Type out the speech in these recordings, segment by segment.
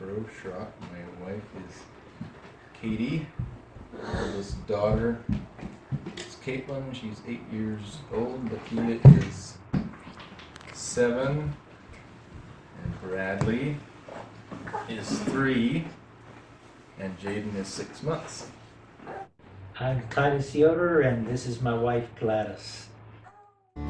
Jethro Schrock. My wife is Katie. Our oldest daughter is Caitlin. She's 8 years old. Lakia is 7. And Bradley is 3. And Jaden is 6 months. I'm Titus Yoder, and this is my wife Gladys. We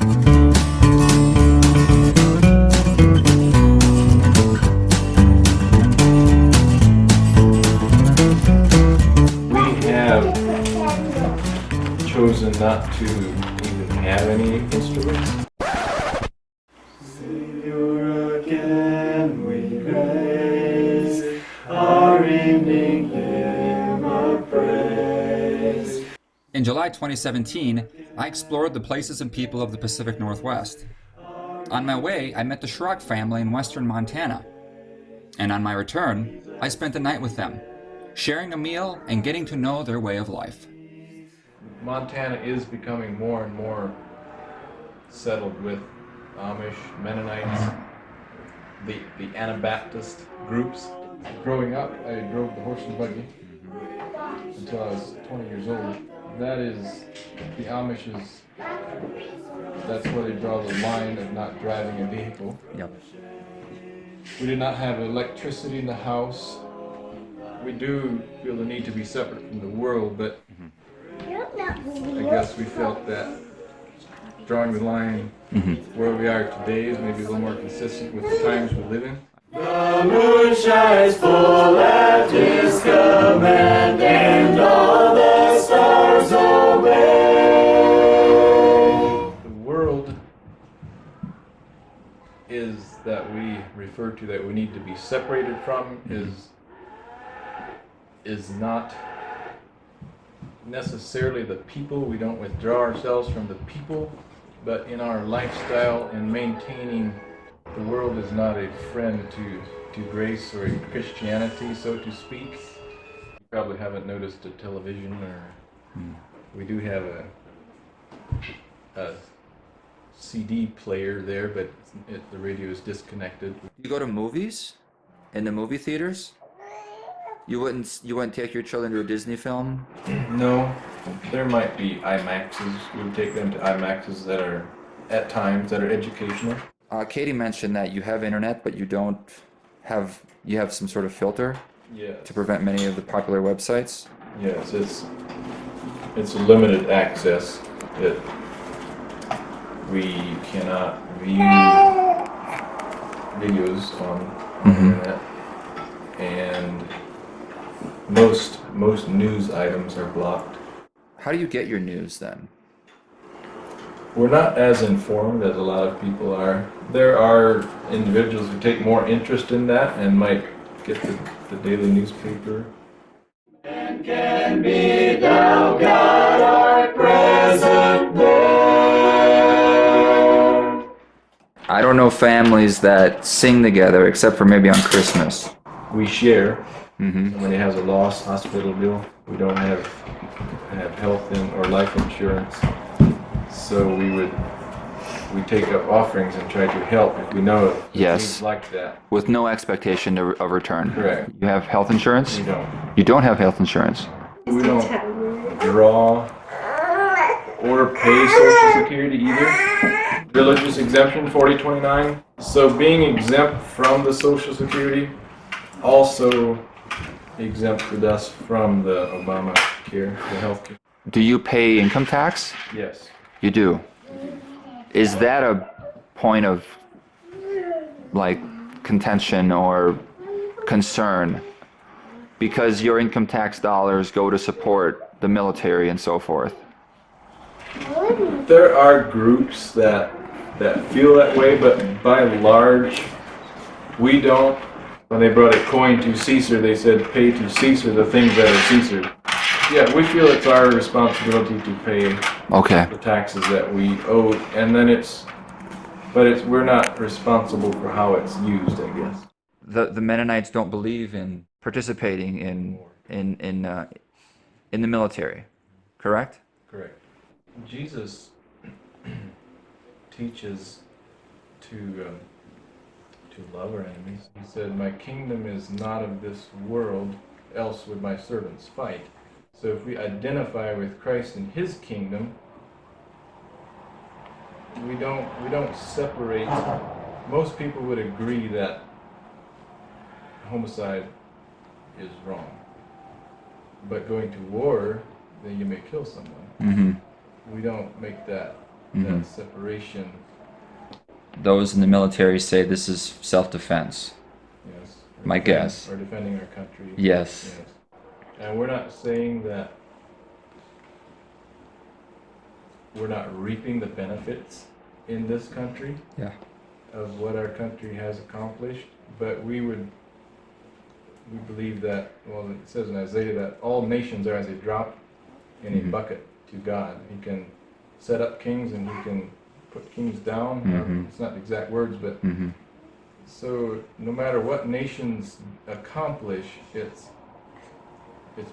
have chosen not to even have any instruments. Savior, again we raise our evening hymn of praise. In July 2017, I explored the places and people of the Pacific Northwest. On my way, I met the Schrock family in western Montana. And on my return, I spent the night with them, sharing a meal and getting to know their way of life. Montana is becoming more and more settled with Amish, Mennonites, the Anabaptist groups. Growing up, I drove the horse and buggy until I was 20 years old. That is, the Amish is, that's where they draw the line of not driving a vehicle. Yep. We did not have electricity in the house. We do feel the need to be separate from the world, but I guess we felt that drawing the line where we are today is maybe a little more consistent with the times we live in. The moon shines full at His command, and all the stars obey. The world is that we refer to, that we need to be separated from, is not necessarily the people. We don't withdraw ourselves from the people, but in our lifestyle and maintaining, the world is not a friend to grace or Christianity, so to speak. You probably haven't noticed a television, or we do have a CD player there, but the radio is disconnected. You go to movies? In the movie theaters? You wouldn't take your children to a Disney film? No, there might be IMAXs. We would take them to IMAXs that are, at times, that are educational. Katie mentioned that you have internet, but you have some sort of filter to prevent many of the popular websites? Yes, it's a limited access. We cannot view videos on the internet, and most news items are blocked. How do you get your news then? We're not as informed as a lot of people are. There are individuals who take more interest in that and might get the daily newspaper. And can be thou God art present there. I don't know families that sing together except for maybe on Christmas. We share. Somebody has a lost hospital bill. We don't have health or life insurance. So we take up offerings and try to help if we know of needs like that. With no expectation of return. Correct. You have health insurance? We don't. You don't have health insurance? We don't draw or pay Social Security either. Religious exemption 4029. So being exempt from the Social Security also exempted us from the Obamacare, the health care. Do you pay income tax? Yes. You do. Is that a point of contention or concern? Because your income tax dollars go to support the military and so forth. There are groups that feel that way, but by and large, we don't. When they brought a coin to Caesar, they said, pay to Caesar the things that are Caesar. Yeah, we feel it's our responsibility to pay the taxes that we owe, and then we're not responsible for how it's used, I guess. The Mennonites don't believe in participating in the military, correct? Correct. Jesus teaches to to love our enemies. He said, my kingdom is not of this world, else would my servants fight. So if we identify with Christ and his kingdom, we don't separate. Most people would agree that homicide is wrong. But going to war, then you may kill someone. Mm-hmm. We don't make that separation. Those in the military say this is self-defense. Yes. My guess. Or defending our country. Yes. And we're not saying that we're not reaping the benefits in this country of what our country has accomplished, but we believe that, well, it says in Isaiah that all nations are as a drop in a bucket to God. He can set up kings and he can put kings down. It's not the exact words, but so no matter what nations accomplish, it's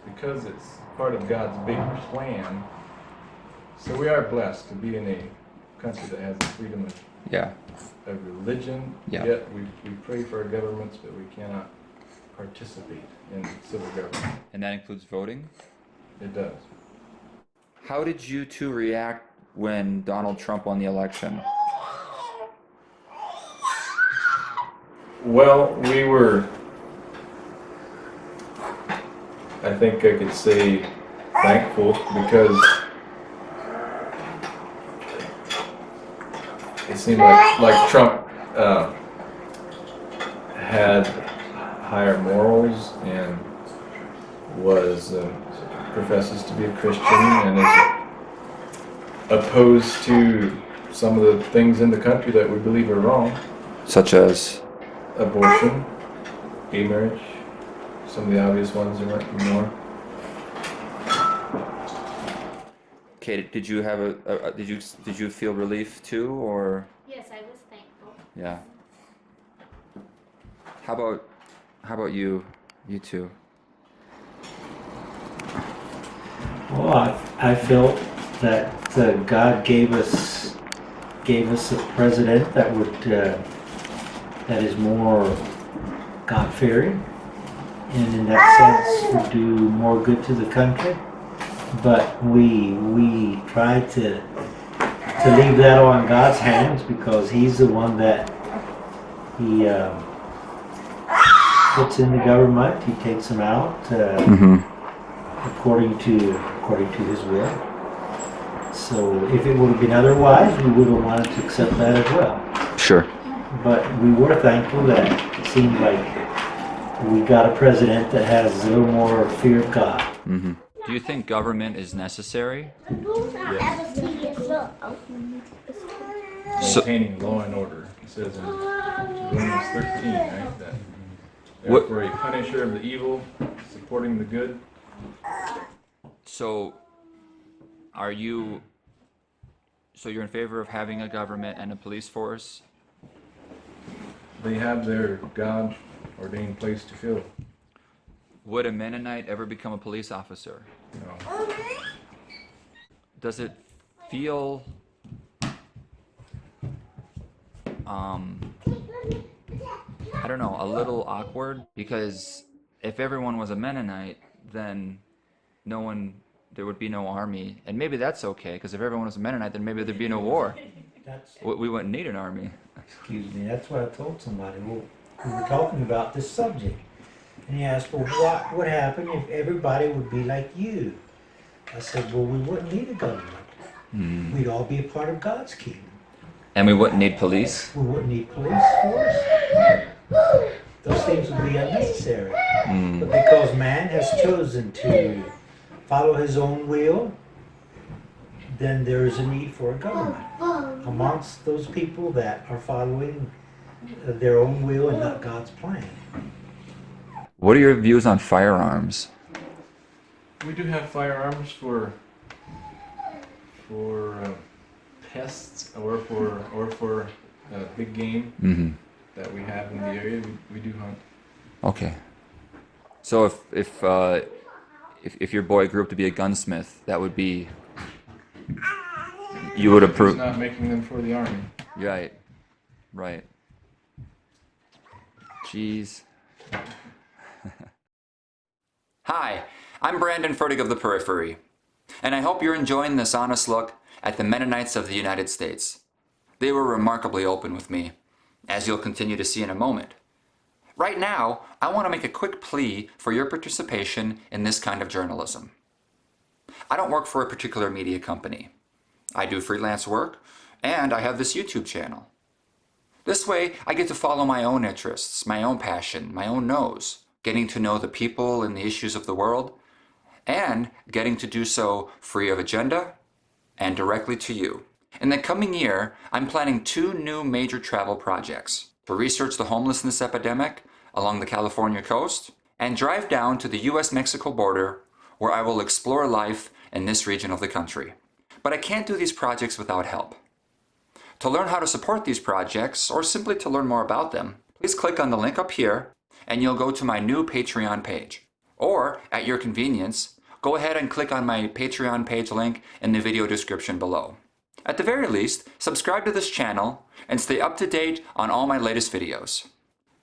because it's part of God's big plan. So we are blessed to be in a country that has the freedom of religion. Yet we pray for our governments, but we cannot participate in civil government. And that includes voting? It does. How did you two react when Donald Trump won the election? Well, we were, I think I could say, thankful, because it seemed like Trump had higher morals and was professes to be a Christian and is opposed to some of the things in the country that we believe are wrong. Such as? Abortion, gay marriage, some of the obvious ones, there might be more. Okay, did you have did you feel relief too, or? Yes, I was thankful. Yeah. How about you two? Well, I felt that God gave us a president that would that is more God-fearing, and in that sense would do more good to the country. But we try to leave that all in God's hands, because He's the one that He puts in the government. He takes them out according to His will. So if it would have been otherwise, we would have wanted to accept that as well. Sure. But we were thankful that it seemed like we got a president that has a little more fear of God. Mm-hmm. Do you think government is necessary? Yes. Maintaining law and order. It says in Romans 13, right, that therefore a punisher of the evil, supporting the good. So you're in favor of having a government and a police force? They have their God-ordained place to fill. Would a Mennonite ever become a police officer? No. Does it feel I don't know, a little awkward? Because if everyone was a Mennonite, then there would be no army. And maybe that's okay, because if everyone was a Mennonite, then maybe there'd be no war. We wouldn't need an army. Excuse me, that's what I told somebody. Well, we were talking about this subject, and he asked, well, what would happen if everybody would be like you? I said, well, we wouldn't need a government. We'd all be a part of God's kingdom. And we wouldn't need police? We wouldn't need police force. Those things would be unnecessary. But because man has chosen to follow his own will, then there is a need for a government amongst those people that are following their own will and not God's plan. What are your views on firearms? We do have firearms for pests or for big game that we have in the area. We do hunt. Okay. So if your boy grew up to be a gunsmith, that would be, you would approve? He's not making them for the army. Right. Jeez. Hi, I'm Brandon Fertig of The Periphery, and I hope you're enjoying this honest look at the Mennonites of the United States. They were remarkably open with me, as you'll continue to see in a moment. Right now, I want to make a quick plea for your participation in this kind of journalism. I don't work for a particular media company. I do freelance work, and I have this YouTube channel. This way, I get to follow my own interests, my own passion, my own nose, getting to know the people and the issues of the world, and getting to do so free of agenda and directly to you. In the coming year, I'm planning 2 new major travel projects to research the homelessness epidemic along the California coast and drive down to the US-Mexico border where I will explore life in this region of the country. But I can't do these projects without help. To learn how to support these projects, or simply to learn more about them, please click on the link up here and you'll go to my new Patreon page. Or, at your convenience, go ahead and click on my Patreon page link in the video description below. At the very least, subscribe to this channel and stay up to date on all my latest videos.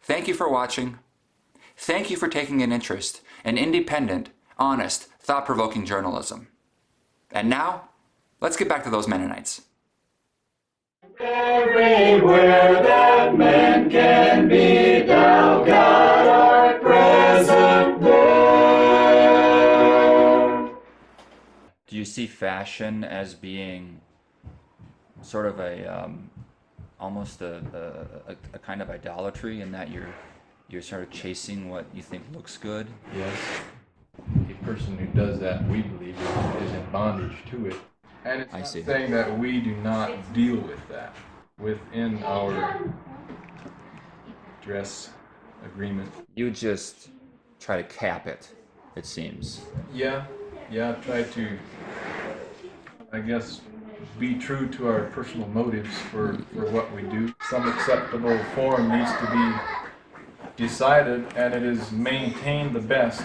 Thank you for watching. Thank you for taking an interest in independent, honest, thought-provoking journalism. And now, let's get back to those Mennonites. Everywhere that man can be, thou God art present there. Do you see fashion as being sort of almost a kind of idolatry in that you're sort of chasing what you think looks good? Yes. A person who does that, we believe, is in bondage to it. And it's not saying that we do not deal with that within our dress agreement. You just try to cap it, it seems. Yeah, try to, I guess, be true to our personal motives for what we do. Some acceptable form needs to be decided, and it is maintained the best.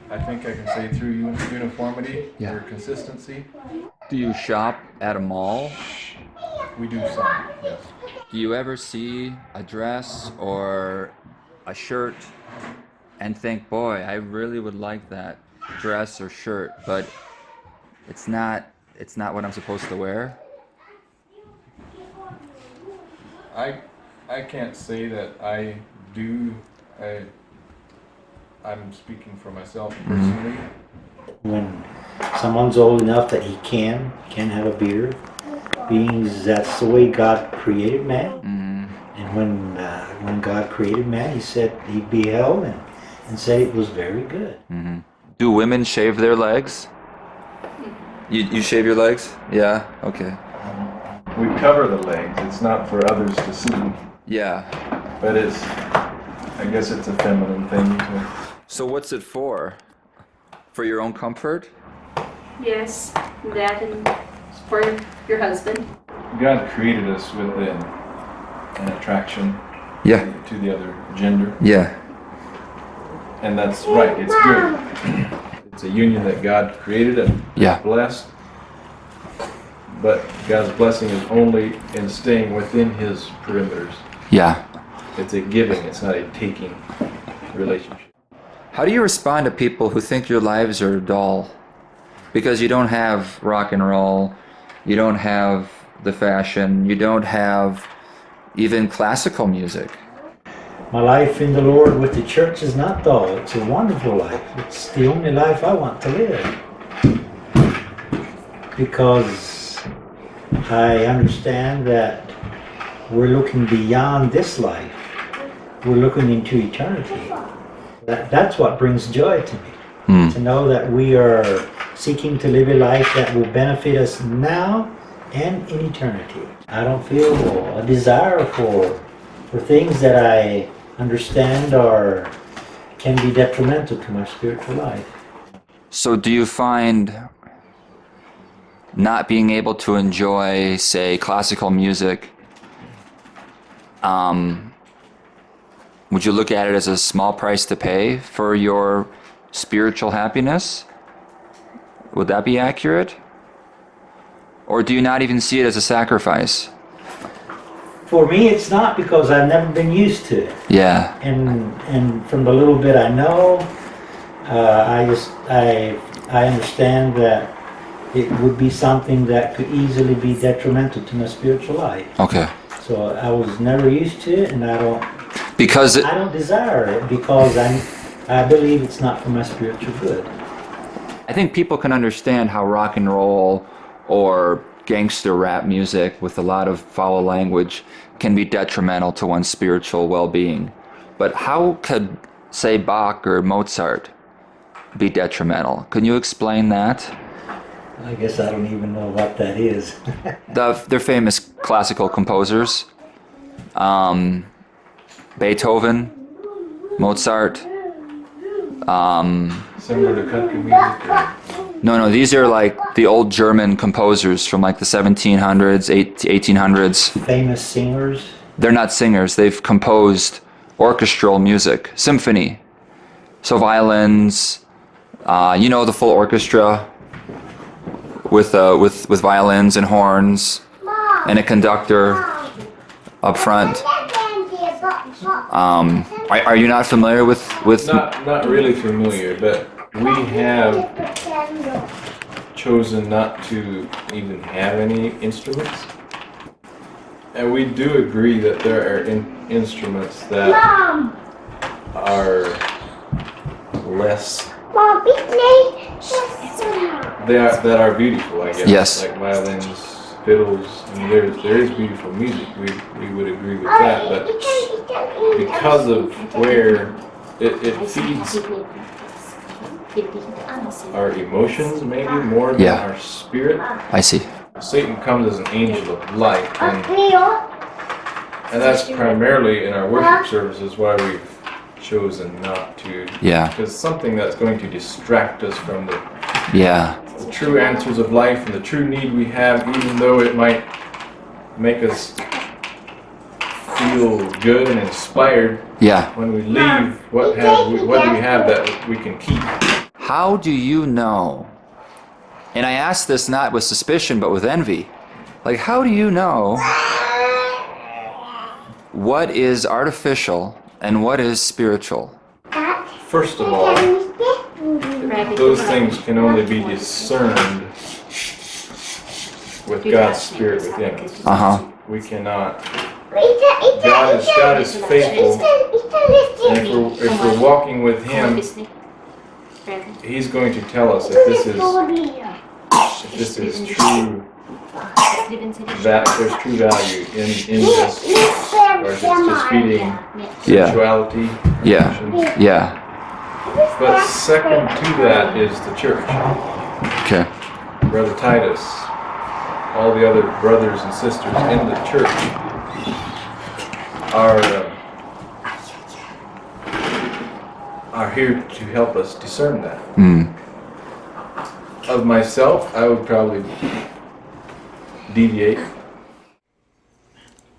I think I can say through uniformity or consistency. Do you shop at a mall? We do some, yes. Do you ever see a dress or a shirt and think, boy, I really would like that dress or shirt, but it's not what I'm supposed to wear? I can't say that I do. I'm speaking for myself personally. When someone's old enough that he can have a beard, being that's the way God created man. And when God created man, he said he beheld and said it was very good. Do women shave their legs? You shave your legs? Yeah, okay. We cover the legs. It's not for others to see. Yeah. But I guess it's a feminine thing. So what's it for? For your own comfort? Yes, that and for your husband. God created us with an attraction to the other gender. Yeah. And that's right, it's good. It's a union that God created and blessed. But God's blessing is only in staying within his perimeters. Yeah. It's a giving, it's not a taking relationship. How do you respond to people who think your lives are dull? Because you don't have rock and roll, you don't have the fashion, you don't have even classical music. My life in the Lord with the church is not dull. It's a wonderful life. It's the only life I want to live. Because I understand that we're looking beyond this life. We're looking into eternity. That's what brings joy to me. To know that we are seeking to live a life that will benefit us now and in eternity. I don't feel a desire for things that I understand can be detrimental to my spiritual life. So do you find not being able to enjoy, say, classical music, would you look at it as a small price to pay for your spiritual happiness? Would that be accurate? Or do you not even see it as a sacrifice? For me, it's not, because I've never been used to it. Yeah. And from the little bit I know, I understand that it would be something that could easily be detrimental to my spiritual life. Okay. So I was never used to it, and I don't desire it, because I believe it's not for my spiritual good. I think people can understand how rock and roll or gangster rap music with a lot of foul language can be detrimental to one's spiritual well-being. But how could, say, Bach or Mozart be detrimental? Can you explain that? I guess I don't even know what that is. They're famous classical composers. Beethoven, Mozart. Similar to country music? Or? No, these are like the old German composers from like the 1700s, 1800s. Famous singers? They're not singers. They've composed orchestral music, symphony. So violins, the full orchestra with violins and horns and a conductor up front. Are you not familiar with? Not really familiar, but we have chosen not to even have any instruments. And we do agree that there are instruments that are less. That are beautiful, I guess. Yes. Like violins, fiddles. I mean, there is beautiful music. We would agree with that, but because of where it feeds our emotions, maybe more than our spirit. I see. Satan comes as an angel of light, and that's primarily in our worship services why we've chosen not to. Yeah. Because something that's going to distract us from the true answers of life and the true need we have, even though it might make us feel good and inspired. Yeah. When we leave, what do we have that we can keep? How do you know? And I ask this not with suspicion, but with envy. Like, how do you know what is artificial and what is spiritual? First of all, those things can only be discerned with God's Spirit within us. We cannot. God is faithful, and if we're walking with Him, He's going to tell us if this is true, that there's true value in this, or if it's just feeding sensuality. Yeah. But second to that is the church. Okay. Brother Titus, all the other brothers and sisters in the church are here to help us discern that. Of myself, I would probably deviate. If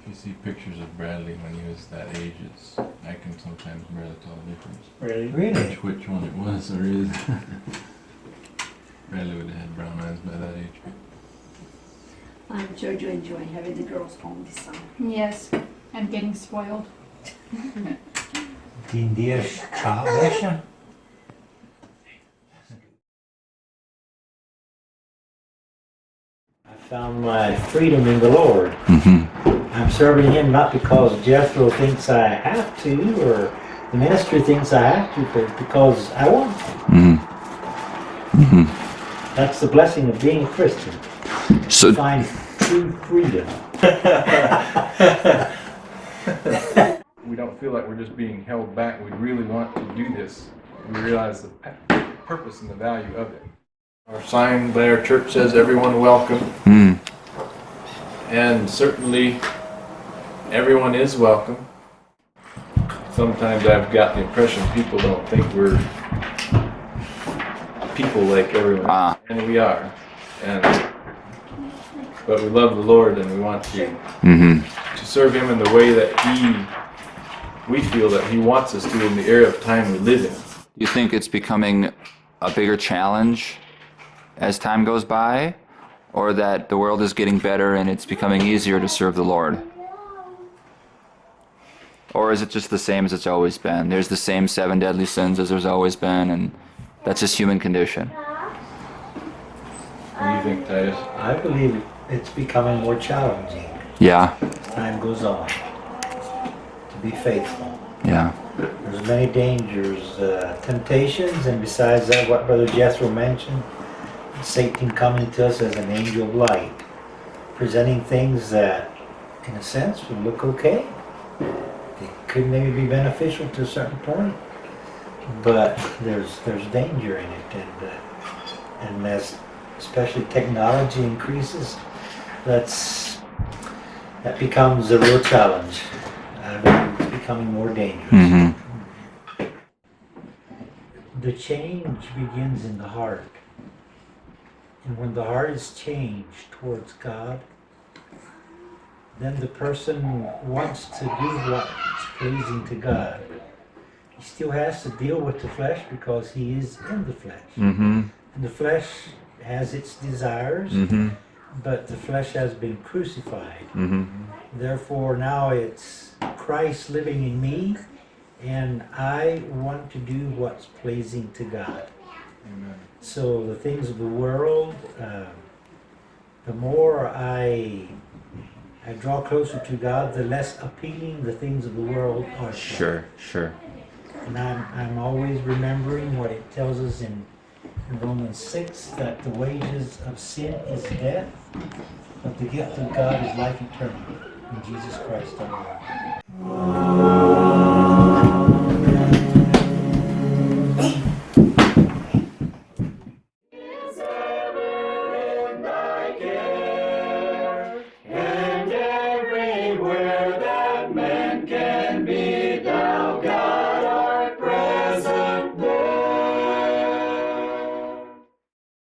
you see pictures of Bradley when he was that age, I can sometimes barely tell the difference. Really? Which one it was or is. Bradley would have had brown eyes by that age. I'm sure you enjoy having the girls home this summer. Yes, I'm getting spoiled. Din deras salvation. I found my freedom in the Lord. I'm serving Him not because Jethro thinks I have to, or the ministry thinks I have to, but because I want to. That's the blessing of being a Christian. So Find true freedom. We don't feel like we're just being held back. We really want to do this. We realize the purpose and the value of it. Our sign by our church says everyone welcome. And certainly everyone is welcome. Sometimes I've got the impression people don't think we're people like everyone. And we are. But we love the Lord and we want to serve Him in the way that we feel that He wants us to in the era of time we live in. do you think it's becoming a bigger challenge as time goes by, or that the world is getting better and it's becoming easier to serve the Lord? Or is it just the same as it's always been? There's the same 7 deadly sins as there's always been, and that's just human condition. What do you think, Titus? I believe it's becoming more challenging Yeah, as time goes on to be faithful. yeah. There's many dangers, temptations, and besides that, what Brother Jethro mentioned, Satan coming to us as an angel of light, presenting things that, in a sense, would look okay. They could maybe be beneficial to a certain point, but there's danger in it, and as especially technology increases, that becomes a real challenge. I believe it's becoming more dangerous. Mm-hmm. The change begins in the heart. And when the heart is changed towards God, then the person wants to do what's pleasing to God. He still has to deal with the flesh because he is in the flesh. Mm-hmm. And the flesh has its desires, Mm-hmm. but the flesh has been crucified. Mm-hmm. Therefore now it's Christ living in me, and I want to do what's pleasing to God. Amen. So the things of the world, the more I draw closer to God, the less appealing the things of the world are. Sure. And I'm always remembering what it tells us in Romans 6, that the wages of sin is death, but the gift of God is life eternal in Jesus Christ our Lord.